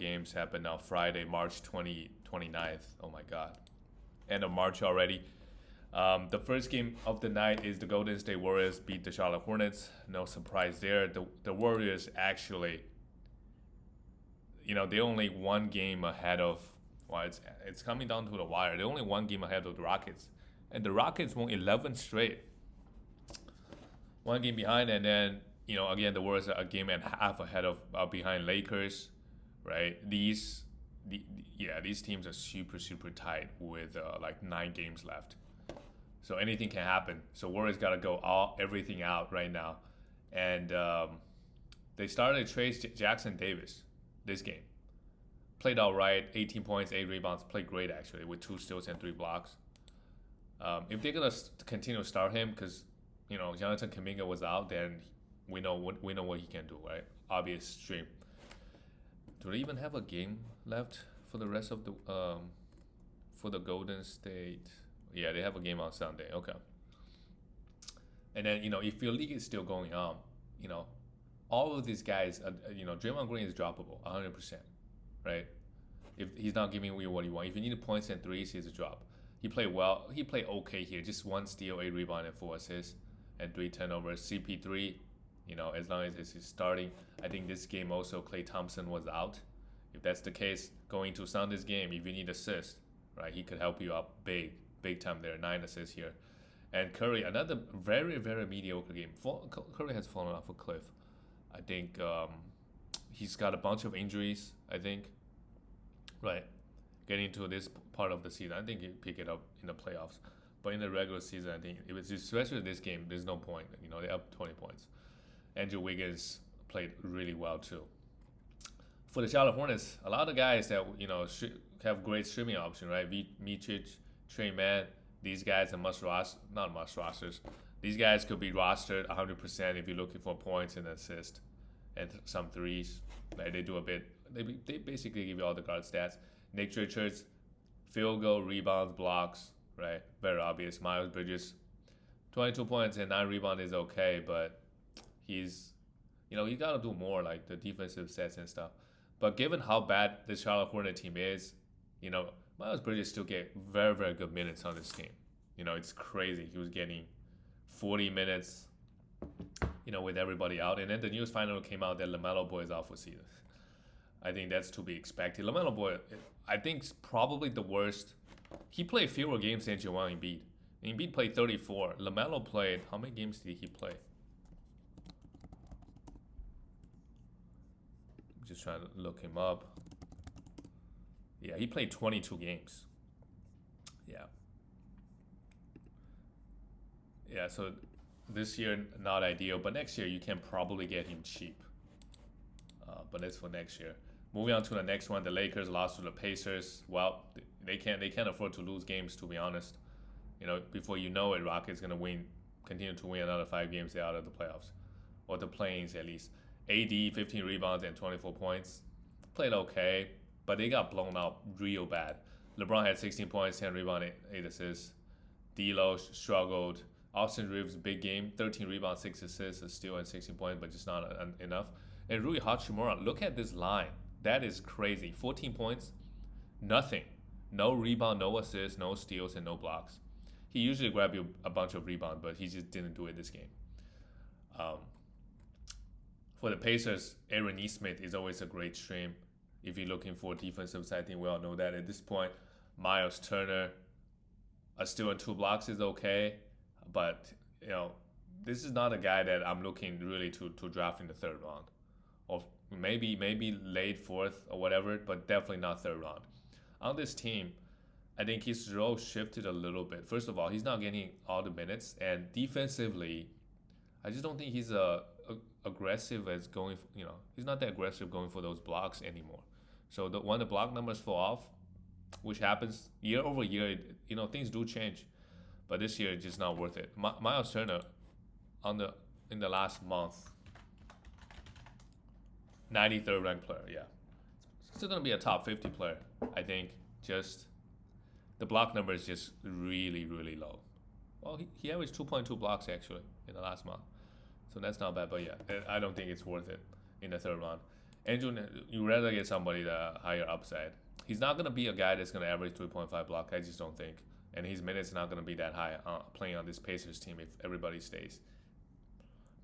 games happen now Friday, March 29th. Oh my God. End of March already. The first game of the night is the Golden State Warriors beat the Charlotte Hornets. No surprise there. The Warriors actually, they're only one game ahead of. Well, it's coming down to the wire. They're only one game ahead of the Rockets, and the Rockets won 11 straight. One game behind, and then again the Warriors are a game and a half ahead of behind Lakers, right? These teams are super tight with like 9 games left. So anything can happen. So Warriors got to go everything out right now. And they started to trade Jackson Davis this game. Played all right, 18 points, 8 rebounds. Played great, actually, with 2 steals and 3 blocks. If they're going to continue to start him, because, Jonathan Kuminga was out, then we know what he can do, right? Obvious stream. Do they even have a game left for the rest of the for the Golden State? Yeah, they have a game on Sunday. Okay. And then, if your league is still going on, all of these guys, Draymond Green is droppable 100%, right? If he's not giving you what you want. If you need points and threes, he's a drop. He played well. He played okay here. Just 1 steal, 8 rebound, and 4 assists, and 3 turnovers. CP3, as long as he's starting. I think this game also Klay Thompson was out. If that's the case, going to Sunday's game, if you need assists, right, he could help you out big time there. 9 assists here. And Curry, another very, very mediocre game. Curry has fallen off a cliff. I think he's got a bunch of injuries, I think. Right. Getting to this part of the season, I think he'll pick it up in the playoffs. But in the regular season, I think, especially this game, there's no point. They're up 20 points. Andrew Wiggins played really well, too. For the Charlotte Hornets, a lot of guys that, have great streaming option, right? Mičić, Trey Mann, these guys are not must rosters. These guys could be rostered 100% if you're looking for points and assists and some threes. Like they do a bit. They basically give you all the guard stats. Nick Richards, field goal, rebounds, blocks, right? Very obvious. Miles Bridges, 22 points and 9 rebounds is okay, but he's, he got to do more, like the defensive sets and stuff. But given how bad the Charlotte Hornet team is, Miles Bridges still get very, very good minutes on this team. It's crazy. He was getting 40 minutes, with everybody out. And then the news finally came out that LaMelo Ball is out for season. I think that's to be expected. LaMelo Ball, I think, is probably the worst. He played fewer games than Joel Embiid. Embiid played 34. LaMelo played, how many games did he play? I'm just trying to look him up. Yeah, he played 22 games. Yeah. Yeah, so this year, not ideal. But next year, you can probably get him cheap. But that's for next year. Moving on to the next one, the Lakers lost to the Pacers. Well, they can't afford to lose games, to be honest. Before you know it, Rockets going to continue to win another 5 games out of the playoffs. Or the play-ins, at least. AD, 15 rebounds and 24 points. Played okay. But they got blown out real bad. LeBron had 16 points, 10 rebounds, 8 assists. D'Lo struggled. Austin Reeves, big game, 13 rebounds, 6 assists, a steal, and 16 points, but just not enough. And Rui Hachimura, look at this line. That is crazy. 14 points, nothing. No rebound, no assists, no steals, and no blocks. He usually grab you a bunch of rebounds, but he just didn't do it this game. For the Pacers, Aaron Nesmith is always a great stream. If you're looking for defensive side, I think we all know that at this point. Miles Turner, a steal and 2 blocks is okay, but this is not a guy that I'm looking really to draft in the 3rd round, or maybe late 4th or whatever, but definitely not 3rd round. On this team, I think his role shifted a little bit. First of all, he's not getting all the minutes, and defensively, I just don't think he's aggressive as going. He's not that aggressive going for those blocks anymore. So when the block numbers fall off, which happens year over year, things do change. But this year, it's just not worth it. Miles Turner, in the last month, 93rd ranked player, yeah. Still going to be a top 50 player, I think. Just the block number is just really, really low. Well, he averaged 2.2 blocks, actually, in the last month. So that's not bad. But, yeah, I don't think it's worth it in the 3rd round. Andrew, you rather get somebody the higher upside. He's not gonna be a guy that's gonna average 3.5 block. I just don't think, and his minutes not gonna be that high playing on this Pacers team if everybody stays.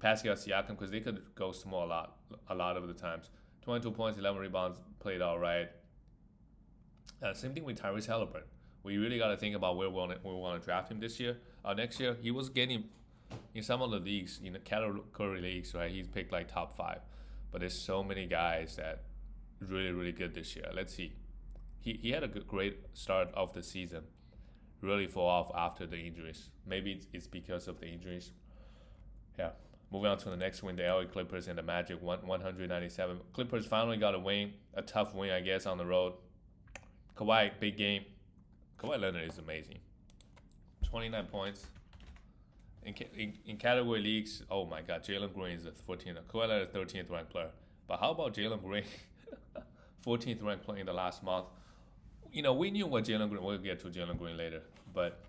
Pascal Siakam, because they could go small a lot of the times. 22 points, 11 rebounds, played all right. Same thing with Tyrese Halliburton. We really got to think about where we want to draft him this year. Next year, he was getting in some of the leagues, category leagues, right? He's picked like top 5, but there's so many guys that really really good this year. Let's see. He had a great start of the season. Really fall off after the injuries. Maybe it's because of the injuries. Yeah. Moving on to the next win, the LA Clippers and the Magic 197. Clippers finally got a win, a tough win, I guess, on the road. Kawhi, big game. Kawhi Leonard is amazing. 29 points. In category leagues, oh my God, Jalen Green is the 14th. Kawhi Leonard is 13th ranked player. But how about Jalen Green? 14th ranked player in the last month. We knew what Jalen Green, we'll get to Jalen Green later. But,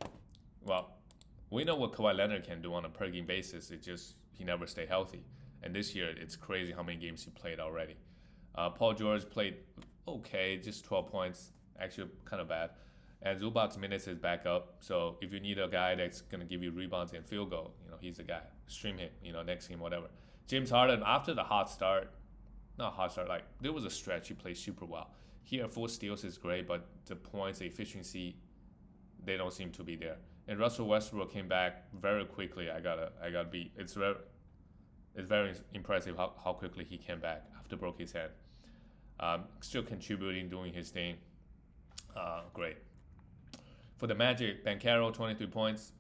well, we know what Kawhi Leonard can do on a per game basis. It just, he never stay healthy. And this year, it's crazy how many games he played already. Paul George played okay, just 12 points. Actually, kind of bad. And Zubac's minutes is back up. So if you need a guy that's going to give you rebounds and field goal, he's the guy. Stream him, next game, whatever. James Harden, after the hot start, not hot start, like there was a stretch he played super well. Here, 4 steals is great, but the points, the efficiency, they don't seem to be there. And Russell Westbrook came back very quickly. I gotta be. It's very impressive how quickly he came back after broke his head. Still contributing, doing his thing. Great. For the Magic, Banchero 23 points.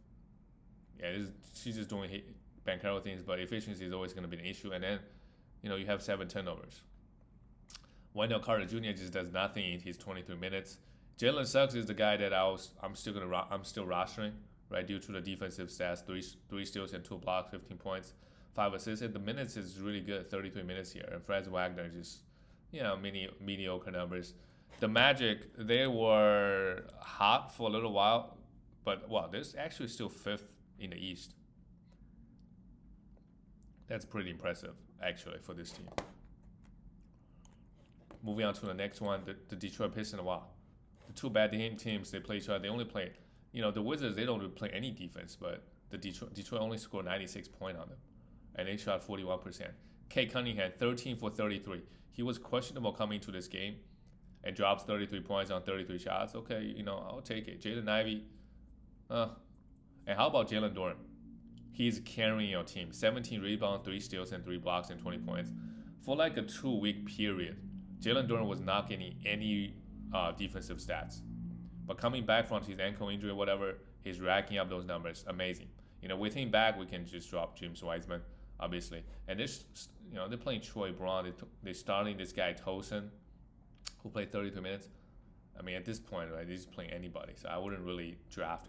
Yeah, she's just doing Banchero things, but efficiency is always going to be an issue. And then, you have 7 turnovers. Wendell Carter Jr. just does nothing in his 23 minutes. Jalen Suggs is the guy that I'm still rostering, right? Due to the defensive stats, three steals and 2 blocks, 15 points, 5 assists. And the minutes is really good, 33 minutes here. And Franz Wagner just, mediocre numbers. The Magic, they were hot for a little while, but wow, they're actually still 5th in the East. That's pretty impressive, actually, for this team. Moving on to the next one, the Detroit Pistons. Wow, the 2 bad teams, they play each other. They only play, the Wizards, they don't really play any defense, but the Detroit only scored 96 points on them, and they shot 41%. Kate Cunningham, 13 for 33. He was questionable coming to this game and drops 33 points on 33 shots. Okay, I'll take it. Jaden Ivey, and how about Jalen Duren? He's carrying your team. 17 rebounds, 3 steals, and 3 blocks, and 20 points. For like a 2-week period, Jalen Duren was not getting any defensive stats. But coming back from his ankle injury or whatever, he's racking up those numbers. Amazing. With him back, we can just drop James Wiseman, obviously. And this, they're playing Troy Brown. They're starting this guy Tosin, who played 32 minutes. I mean, at this point, right, they're just playing anybody. So I wouldn't really draft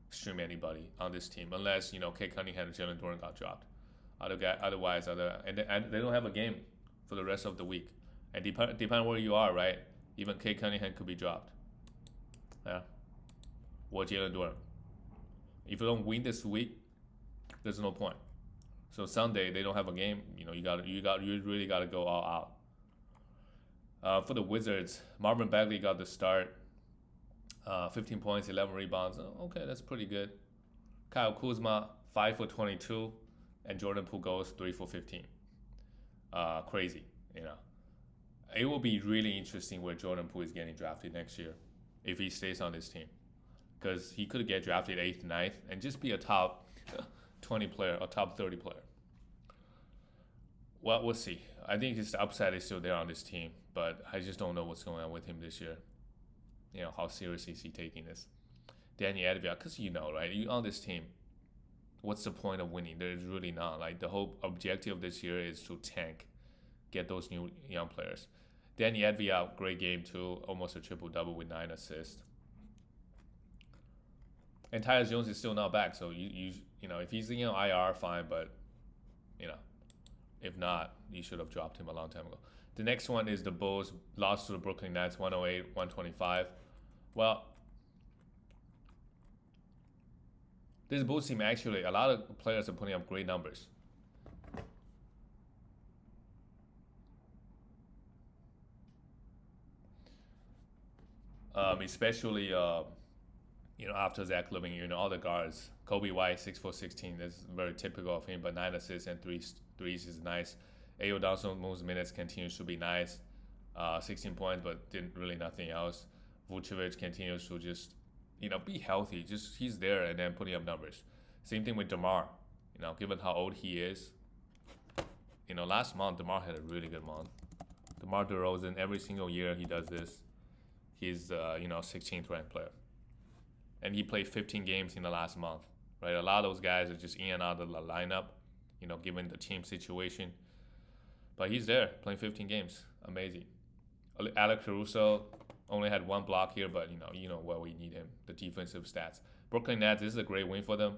stream anybody on this team unless, Kate Cunningham and Jalen Duren got dropped. Otherwise, and they don't have a game for the rest of the week. And depending where you are, right, even Kate Cunningham could be dropped. Yeah. Or Jalen Duren. If you don't win this week, there's no point. So Sunday they don't have a game. You really got to go all out. For the Wizards, Marvin Bagley got the start. 15 points, 11 rebounds. Okay, that's pretty good. Kyle Kuzma, 5 for 22, and Jordan Poole goes 3 for 15. Crazy, It will be really interesting where Jordan Poole is getting drafted next year if he stays on this team. Because he could get drafted 8th, 9th, and just be a top 20 player or top 30 player. Well, we'll see. I think his upside is still there on this team, but I just don't know what's going on with him this year. How seriously is he taking this? Danny Advia, because right? You on this team, what's the point of winning? There's really not. Like, the whole objective this year is to tank, get those new young players. Danny Advia, great game too, almost a triple-double with 9 assists. And Tyus Jones is still not back, so if he's IR, fine, but if not, you should have dropped him a long time ago. The next one is the Bulls lost to the Brooklyn Nets 108-125. Well, this Bulls team, actually, a lot of players are putting up great numbers. especially after Zach Levine, all the guards. Kobe White 6'4", 16. That's very typical of him, but 9 assists and threes is nice. Ayo Dawson most minutes continues to be nice. 16 points, but didn't really nothing else. Vucevic continues to just be healthy. Just he's there and then putting up numbers. Same thing with DeMar. Given how old he is, last month DeMar had a really good month. DeMar DeRozan, every single year he does this. He's 16th ranked player, and he played 15 games in the last month. Right, a lot of those guys are just in and out of the lineup, given the team situation. But he's there playing 15 games. Amazing. Alex Caruso only had one block here, but where we need him, the defensive stats. Brooklyn Nets, this is a great win for them.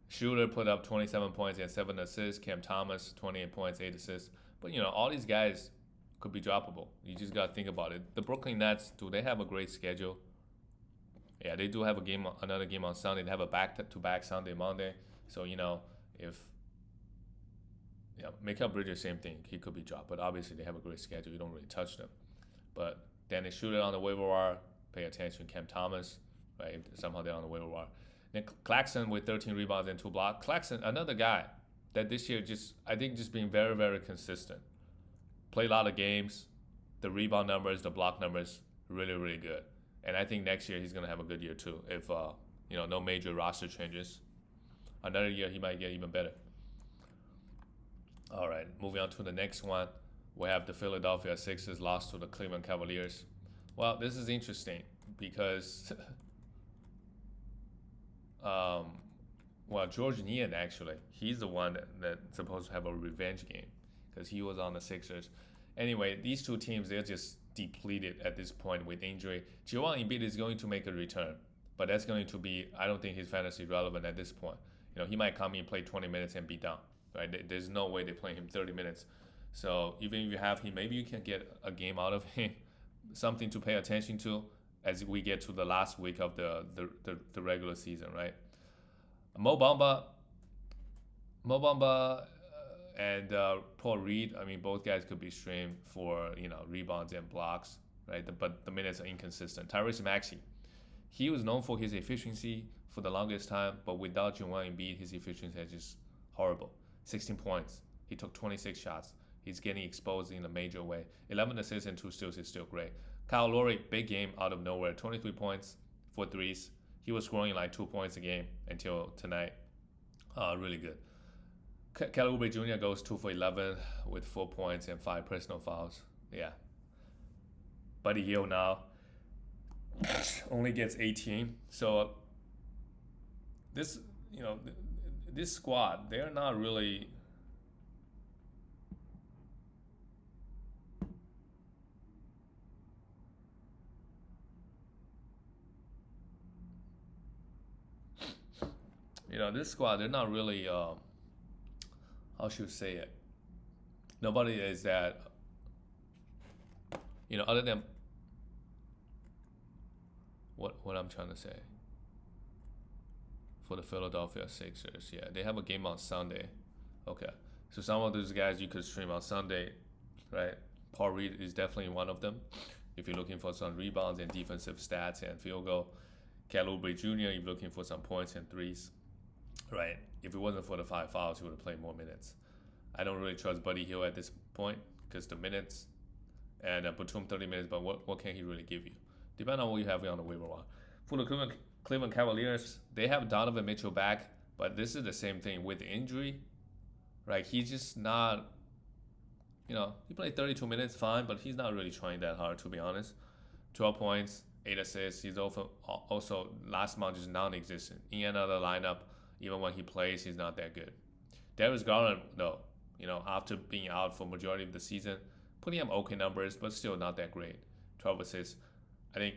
Shooter put up 27 points and 7 assists. Cam Thomas, 28 points, 8 assists. But all these guys could be droppable. You just got to think about it. The Brooklyn Nets, do they have a great schedule? Yeah, they do have another game on Sunday. They have a back-to-back Sunday, Monday. So, if Mikal Bridges, same thing. He could be dropped. But obviously, they have a great schedule. You don't really touch them. But then they shoot it on the waiver wire. Pay attention. Cam Thomas, right? Somehow they're on the waiver wire. Then Claxton with 13 rebounds and 2 blocks. Claxton, another guy that this year just being very, very consistent. Play a lot of games. The rebound numbers, the block numbers, really, really good. And I think next year he's going to have a good year too. If, no major roster changes. Another year he might get even better. All right, moving on to the next one. We have the Philadelphia Sixers lost to the Cleveland Cavaliers. Well, this is interesting because, George Niang actually, he's the one that's supposed to have a revenge game because he was on the Sixers. Anyway, these two teams, they're just depleted at this point with injury. Joel Embiid is going to make a return, but that's going to be, I don't think he's fantasy relevant at this point. He might come in, play 20 minutes and be done. Right? There's no way they play him 30 minutes. So even if you have him, maybe you can get a game out of him, something to pay attention to as we get to the last week of the regular season, right? Mo Bamba and Paul Reed, both guys could be streamed for, rebounds and blocks, right? But the minutes are inconsistent. Tyrese Maxey, he was known for his efficiency for the longest time, but without Joel Embiid, his efficiency is just horrible. 16 points. He took 26 shots. He's getting exposed in a major way. 11 assists and 2 steals is still great. Kyle Lowry, big game out of nowhere. 23 points, 4 threes. He was scoring like 2 points a game until tonight. Really good. Kelly Oubre Jr. goes 2 for 11 with 4 points and 5 personal fouls. Yeah. Buddy Hield now only gets 18. So this squad, they're not really this squad, they're not really how should I say it? Nobody is that other than what I'm trying to say. For the Philadelphia Sixers, yeah, they have a game on Sunday. Okay, so some of those guys you could stream on Sunday, right? Paul Reed is definitely one of them. If you're looking for some rebounds and defensive stats and field goal, Kelly Oubre Jr. If you're looking for some points and threes, right? If it wasn't for the 5 fouls, he would have played more minutes. I don't really trust Buddy Hield at this point because the minutes and Batum 30 minutes, but what can he really give you? Depending on what you have on the waiver wire. For the Cleveland Cavaliers, they have Donovan Mitchell back, but this is the same thing with injury, right? He's just not, he played 32 minutes, fine, but he's not really trying that hard, to be honest. 12 points, 8 assists. He's also last month just non-existent. In another lineup, even when he plays, he's not that good. Darius Garland, though, after being out for majority of the season, putting up okay numbers, but still not that great. 12 assists. I think,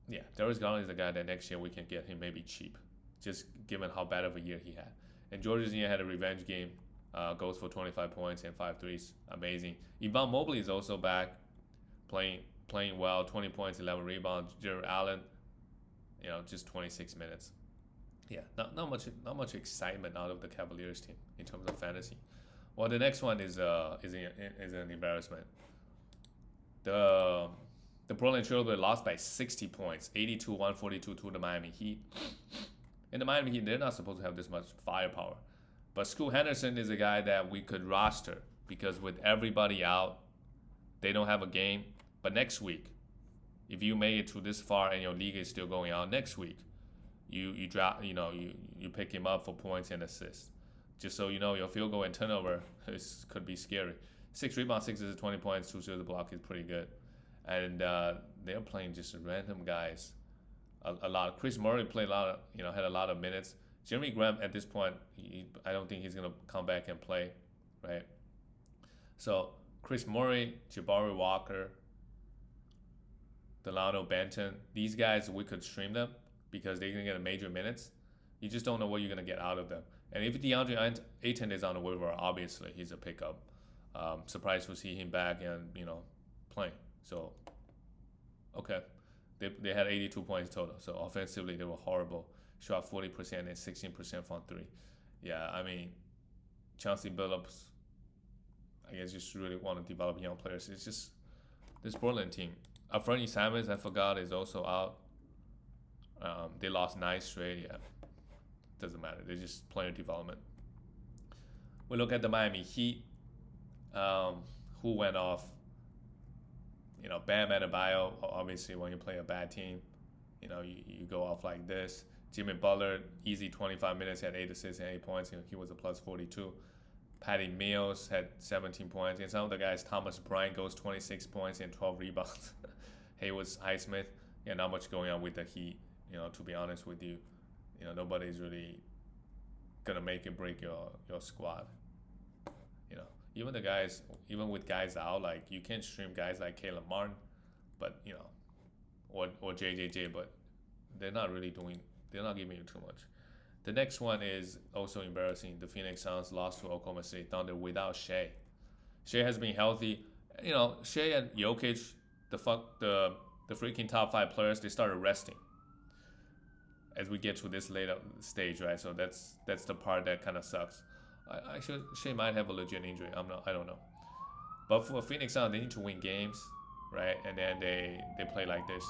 yeah, Darius Garland is a guy that next year we can get him maybe cheap, just given how bad of a year he had. And Georges Niang had a revenge game, goes for 25 points and 5 threes. Amazing. Evan Mobley is also back, playing well, 20 points, 11 rebounds. Jared Allen, just 26 minutes. Yeah, not much excitement out of the Cavaliers team in terms of fantasy. Well, the next one is an embarrassment. The The Portland Trailblazers lost by 60 points, 82-142 to the Miami Heat. And the Miami Heat, they're not supposed to have this much firepower. But Scoot Henderson is a guy that we could roster because with everybody out, they don't have a game. But next week, if you made it to this far and your league is still going on next week, you drop, you pick him up for points and assists. Just so you know, your field goal and turnover could be scary. 6 rebounds, 6 assists, 20 points, 2 steals, a block is pretty good. And they're playing just random guys a lot. Chris Murray played a lot of, had a lot of minutes. Jeremy Graham at this point, I don't think he's gonna come back and play, right? So Chris Murray, Jabari Walker, Delano Benton, these guys we could stream them because they're gonna get a major minutes. You just don't know what you're gonna get out of them. And if DeAndre Ayton is on the waiver, obviously he's a pickup. Surprised to see him back and playing. So okay, they had 82 points total. So offensively they were horrible. Shot 40% and 16% from 3. Yeah, I mean, Chauncey Billups, I guess just really want to develop young players. It's just this Portland team. Fernie Simons, I forgot, is also out. They lost 9 straight. Yeah, doesn't matter. They're just player development. We look at the Miami Heat, who went off. Bam Adebayo. Obviously, when you play a bad team, you go off like this. Jimmy Butler, easy 25 minutes, had 8 assists and 8 points. He was a plus 42. Patty Mills had 17 points. And some of the guys, Thomas Bryant goes 26 points and 12 rebounds. Haywood Highsmith, not much going on with the Heat. To be honest with you, nobody's really gonna make or break your squad. Even the guys, even with guys out, like you can stream guys like Caleb Martin, but or JJJ, but they're not really doing. They're not giving you too much. The next one is also embarrassing. The Phoenix Suns lost to Oklahoma City Thunder without Shea. Shea has been healthy. Shea and Jokic, the freaking top 5 players, they started resting as we get to this later stage, right? So that's the part that kind of sucks. Shea might have a legit injury. I don't know. But for Phoenix Suns, they need to win games, right? And then they play like this.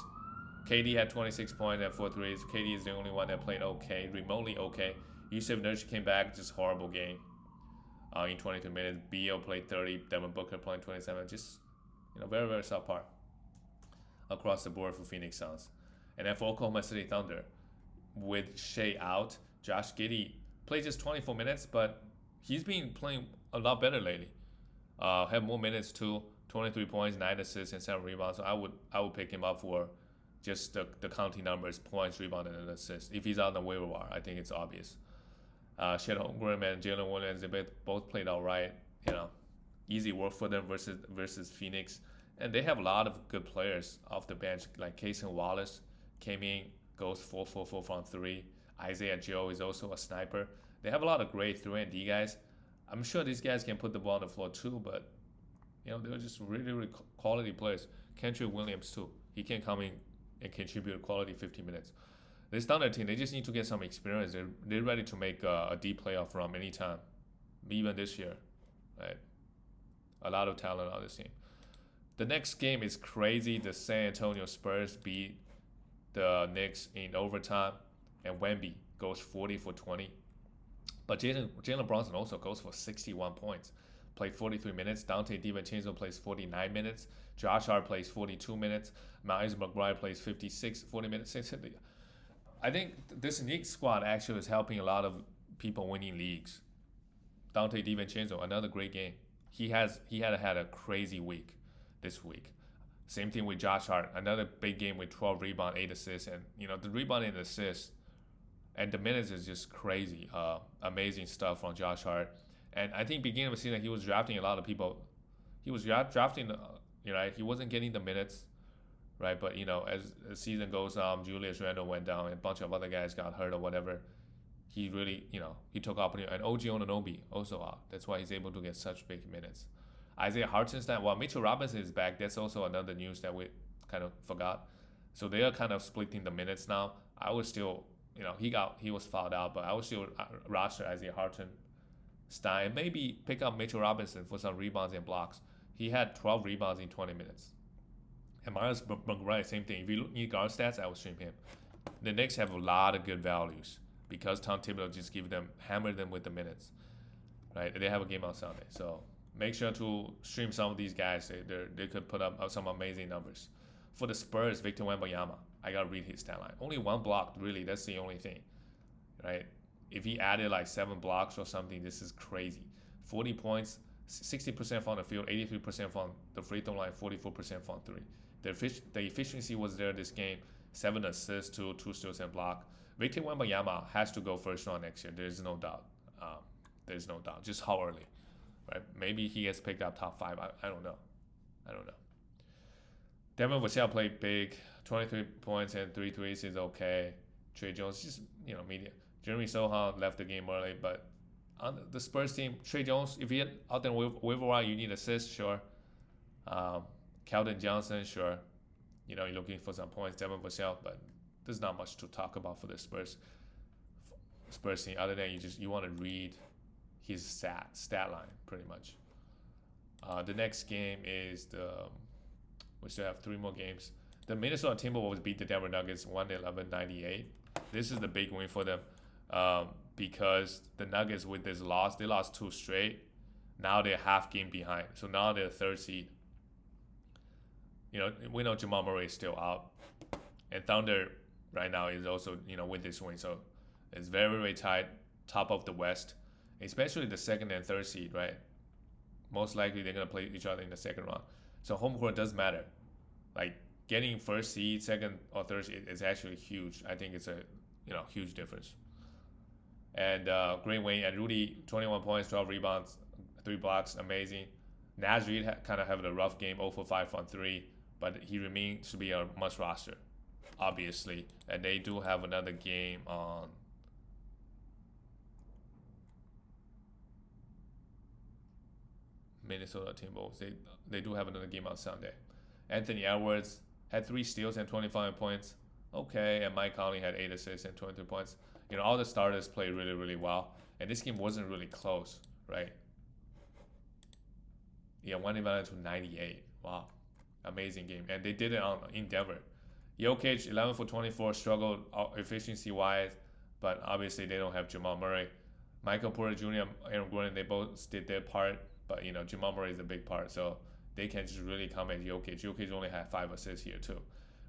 KD had 26 points and 4 threes. KD is the only one that played okay, remotely okay. Yusuf Nurkic came back, just horrible game. In 22 minutes, Beal played 30, Devin Booker playing 27. Just very, very subpar across the board for Phoenix Suns. And then for Oklahoma City Thunder, with Shea out, Josh Giddey played just 24 minutes, but he's been playing a lot better lately. Had more minutes too, 23 points, 9 assists, and 7 rebounds. So I would pick him up for just the counting numbers, points, rebound, and assists. If he's on the waiver wire, I think it's obvious. Chet Holmgren and Jalen Williams, they both played all right. Easy work for them versus Phoenix. And they have a lot of good players off the bench, like Cason Wallace came in, goes 4-4-4 from 3. Isaiah Joe is also a sniper. They have a lot of great 3-and-D guys. I'm sure these guys can put the ball on the floor too, but they're just really, really quality players. Kendrick Williams too. He can come in and contribute quality 50 minutes. This Thunder team, they just need to get some experience. They're ready to make a deep playoff run anytime, even this year, right? A lot of talent on this team. The next game is crazy. The San Antonio Spurs beat the Knicks in overtime, and Wemby goes 40 for 20. But Jalen Brunson also goes for 61 points. Played 43 minutes. Dante DiVincenzo plays 49 minutes. Josh Hart plays 42 minutes. Miles McBride plays 40 minutes. I think this Knicks squad actually is helping a lot of people winning leagues. Dante DiVincenzo, another great game. He had a crazy week this week. Same thing with Josh Hart. Another big game with 12 rebounds, 8 assists. And, the rebound and assists and the minutes is just crazy. Amazing stuff from Josh Hart. And I think beginning of the season, he was drafting a lot of people. He was drafting, he wasn't getting the minutes, right? But, as the season goes on, Julius Randle went down, and a bunch of other guys got hurt or whatever. He really, he took opportunity. And OG Anunoby also out. That's why he's able to get such big minutes. Isaiah Hartenstein, while Mitchell Robinson is back, that's also another news that we kind of forgot. So they are kind of splitting the minutes now. I was still, he was fouled out, but I would still roster Isaiah Hartenstein. Maybe pick up Mitchell Robinson for some rebounds and blocks. He had 12 rebounds in 20 minutes. And Miles McBride, same thing. If you need guard stats, I would stream him. The Knicks have a lot of good values because Tom Thibodeau just hammer them with the minutes, right? They have a game on Sunday, so make sure to stream some of these guys. They could put up some amazing numbers. For the Spurs, Victor Wembanyama, I gotta read his stat line. Only one block, really. That's the only thing, right? If he added like 7 blocks or something, this is crazy. 40 points, 60% from the field, 83% from the free throw line, 44% from three. The efficiency was there this game. 7 assists, 2 steals and block. Victor Wembanyama has to go first round next year. There's no doubt. There's no doubt. Just how early, right? Maybe he gets picked up top 5. I don't know. Devin Vassell played big. 23 points and 3 threes is okay. Trey Jones just medium. Jeremy Sohan left the game early, but on the Spurs team, Trey Jones, if you get out there waiver wire, you need assists, sure. Keldon Johnson, sure. You're looking for some points, Devin Vassell, but there's not much to talk about for the Spurs team other than you want to read his stat line pretty much. The next game is we still have 3 more games. The Minnesota Timberwolves beat the Denver Nuggets 111-98. This is the big win for them because the Nuggets with this loss, they lost 2 straight. Now they're half game behind, so now they're 3rd seed. We know Jamal Murray is still out, and Thunder right now is also with this win, so it's very, very tight, top of the West, especially the 2nd and 3rd seed, right? Most likely they're gonna play each other in the 2nd round, so home court does matter. Like getting 1st seed, 2nd or 3rd seed is actually huge. I think it's a huge difference. And great win, and Rudy 21 points, 12 rebounds, 3 blocks, amazing. Naz Reid kind of having a rough game, 0 for 5 from 3. But he remains to be a must roster, obviously. And they do have another game on Minnesota Timberwolves. They do have another game on Sunday. Anthony Edwards had 3 steals and 25 points. Okay, and Mike Conley had 8 assists and 23 points. All the starters played really, really well. And this game wasn't really close, right? Yeah, 111-98. Wow. Amazing game, and they did it in Denver. Jokic 11 for 24, struggled efficiency wise, but obviously they don't have Jamal Murray. Michael Porter Jr., Aaron Gordon, they both did their part, but Jamal Murray is a big part, so they can just really come at Jokic. Jokic only had 5 assists here too.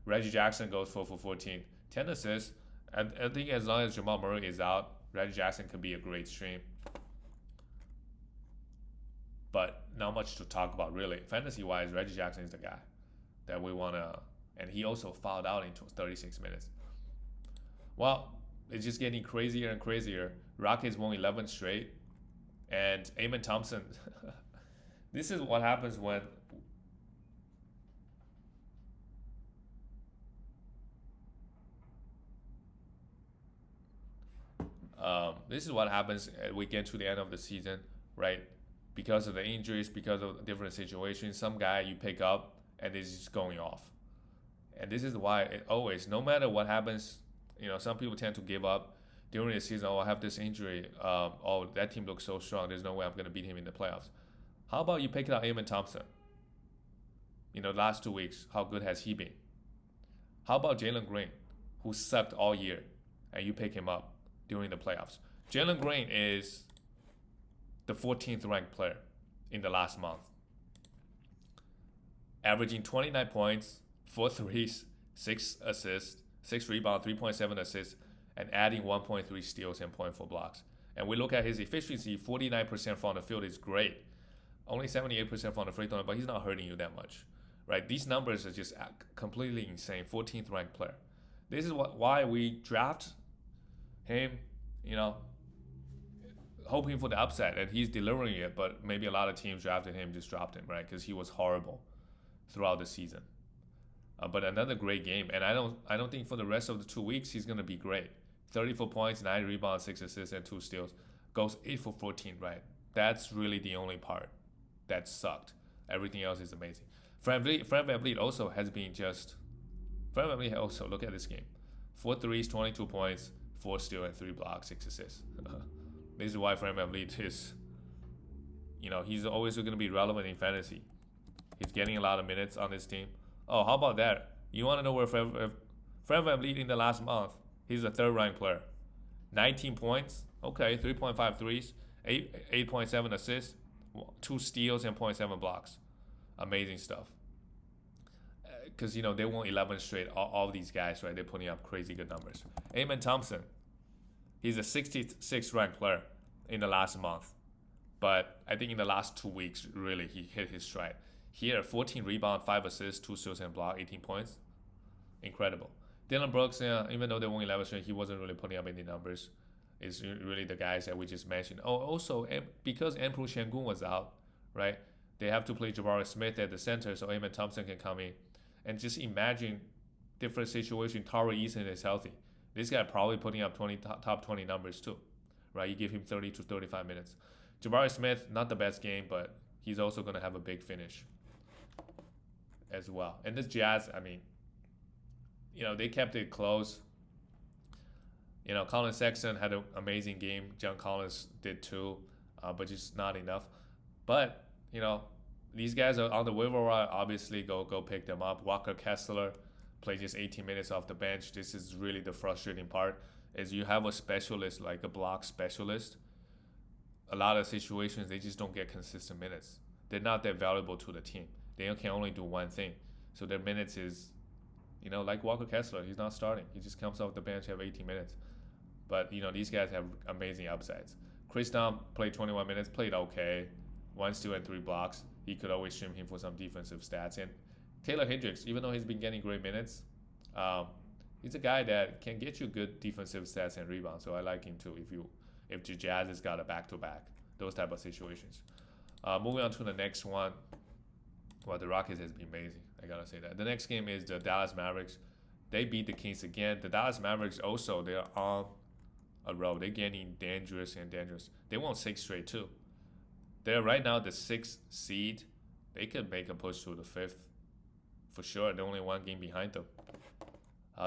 Reggie Jackson goes 4 for 14, 10 assists. And I think as long as Jamal Murray is out, Reggie Jackson could be a great stream. But not much to talk about, really. Fantasy-wise, Reggie Jackson is the guy that we want to... And he also fouled out in 36 minutes. Well, it's just getting crazier and crazier. Rockets won 11 straight. And Amen Thompson... this is what happens when... this is what happens as we get to the end of the season, right? Because of the injuries, because of different situations, some guy you pick up and it's just going off. And this is why it always, no matter what happens, some people tend to give up during the season. Oh, I have this injury. Oh, that team looks so strong. There's no way I'm going to beat him in the playoffs. How about you pick up Amen Thompson? Last 2 weeks, how good has he been? How about Jalen Green, who sucked all year, and you pick him up during the playoffs? Jalen Green is the 14th ranked player in the last month, averaging 29 points, 4 threes, 6 assists, 6 rebounds, 3.7 assists, and adding 1.3 steals and 0.4 blocks. And we look at his efficiency, 49% from the field is great. Only 78% from the free throw, but he's not hurting you that much, right? These numbers are just completely insane. 14th ranked player. This is why we draft him, hoping for the upside, and he's delivering it. But maybe a lot of teams drafted him, just dropped him, right? Because he was horrible throughout the season. But another great game, and I don't think for the rest of the 2 weeks he's gonna be great. 34 points, 9 rebounds, 6 assists, and 2 steals. Goes 8 for 14, right? That's really the only part that sucked. Everything else is amazing. Fred VanVleet also has been just. Fred VanVleet also, look at this game: 4 threes, 22 points, 4 steals, and 3 blocks, 6 assists. This is why Fred VanVleet is. He's always going to be relevant in fantasy. He's getting a lot of minutes on this team. Oh, how about that? You want to know where Fred Van leading the last month? He's a third ranked player. 19 points. Okay, 3.5 threes, 8.7 assists, 2 steals, and point 0.7 blocks. Amazing stuff. Because, they won 11 straight. All these guys, right? They're putting up crazy good numbers. Amen Thompson. He's a 66th ranked player in the last month. But I think in the last 2 weeks, really, he hit his stride. He had 14 rebounds, 5 assists, 2 steals and block, 18 points. Incredible. Dylan Brooks, yeah, even though they won 11 straight, he wasn't really putting up any numbers. It's really the guys that we just mentioned. Oh, also, because Emperor Shengun was out, right? They have to play Jabari Smith at the center so Amen Thompson can come in. And just imagine different situation. Tari Eason is healthy. This guy probably putting up top 20 numbers too, right? You give him 30 to 35 minutes. Jabari Smith, not the best game, but he's also going to have a big finish as well. And this Jazz, I mean, they kept it close. Colin Sexton had an amazing game. John Collins did too, but just not enough. But, these guys are on the waiver wire. Obviously, go pick them up. Walker Kessler played just 18 minutes off the bench. This is really the frustrating part, is you have a specialist, like a block specialist. A lot of situations, they just don't get consistent minutes. They're not that valuable to the team. They can only do one thing. So their minutes is, like Walker Kessler, he's not starting. He just comes off the bench, have 18 minutes. But, these guys have amazing upsides. Chris Dunn played 21 minutes, played okay. 1 steal and 3 blocks. He could always stream him for some defensive stats. And Taylor Hendricks, even though he's been getting great minutes, he's a guy that can get you good defensive stats and rebounds. So I like him too if the Jazz has got a back-to-back, those type of situations. Moving on to the next one. Well, the Rockets has been amazing. I got to say that. The next game is the Dallas Mavericks. They beat the Kings again. The Dallas Mavericks also, they're on a roll. They're getting dangerous and dangerous. They won 6 straight too. They're right now the 6th seed. They could make a push to the 5th for sure. They're only 1 game behind them.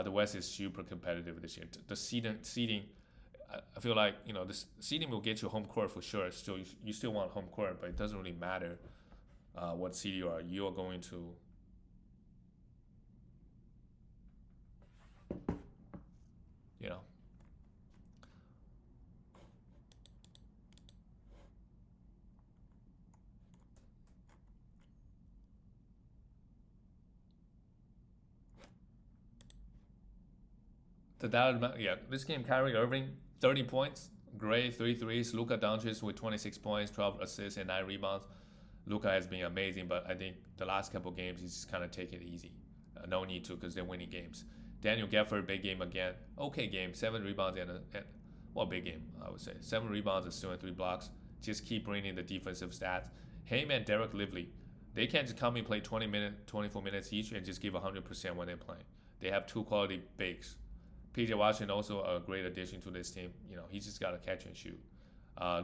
The West is super competitive this year. The seeding, I feel like the seeding will get you home court for sure. Still, you still want home court, but it doesn't really matter what seed you are. You are going to this game, Kyrie Irving, 30 points, great, 3 threes. Luka Doncic with 26 points, 12 assists, and 9 rebounds. Luka has been amazing, but I think the last couple games he's just kind of taking it easy. No need to because they're winning games. Daniel Gafford, big game again. Okay game, 7 rebounds and big game, I would say. 7 rebounds and 2 and 3 blocks. Just keep bringing the defensive stats. Him and Derek Lively, they can't just come and play 24 minutes each and just give 100% when they're playing. They have 2 quality bigs. PJ Washington also a great addition to this team. He just got to catch and shoot.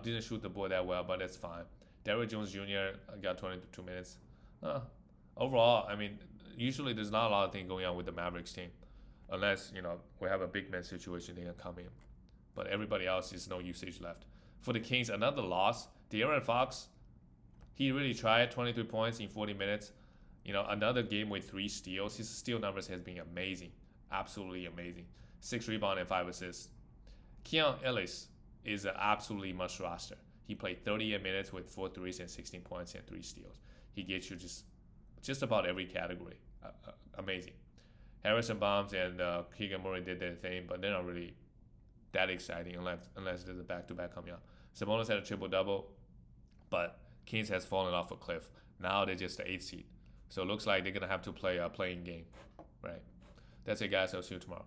Didn't shoot the ball that well, but that's fine. Derrick Jones Jr. got 22 minutes. Overall, I mean, usually there's not a lot of things going on with the Mavericks team, unless we have a big man situation they can come in. But everybody else is no usage left. For the Kings, another loss. De'Aaron Fox, he really tried 23 points in 40 minutes. Another game with 3 steals. His steal numbers has been amazing, absolutely amazing. 6 rebounds and 5 assists. Keon Ellis is an absolutely must roster. He played 38 minutes with 4 threes and 16 points and 3 steals. He gets you just about every category. Amazing. Harrison Barnes and Keegan Murray did their thing, but they're not really that exciting unless there's a back-to-back coming out. Sabonis had a triple-double, but Kings has fallen off a cliff. Now they're just the 8th seed. So it looks like they're going to have to play a playing game, right? That's it, guys. I'll see you tomorrow.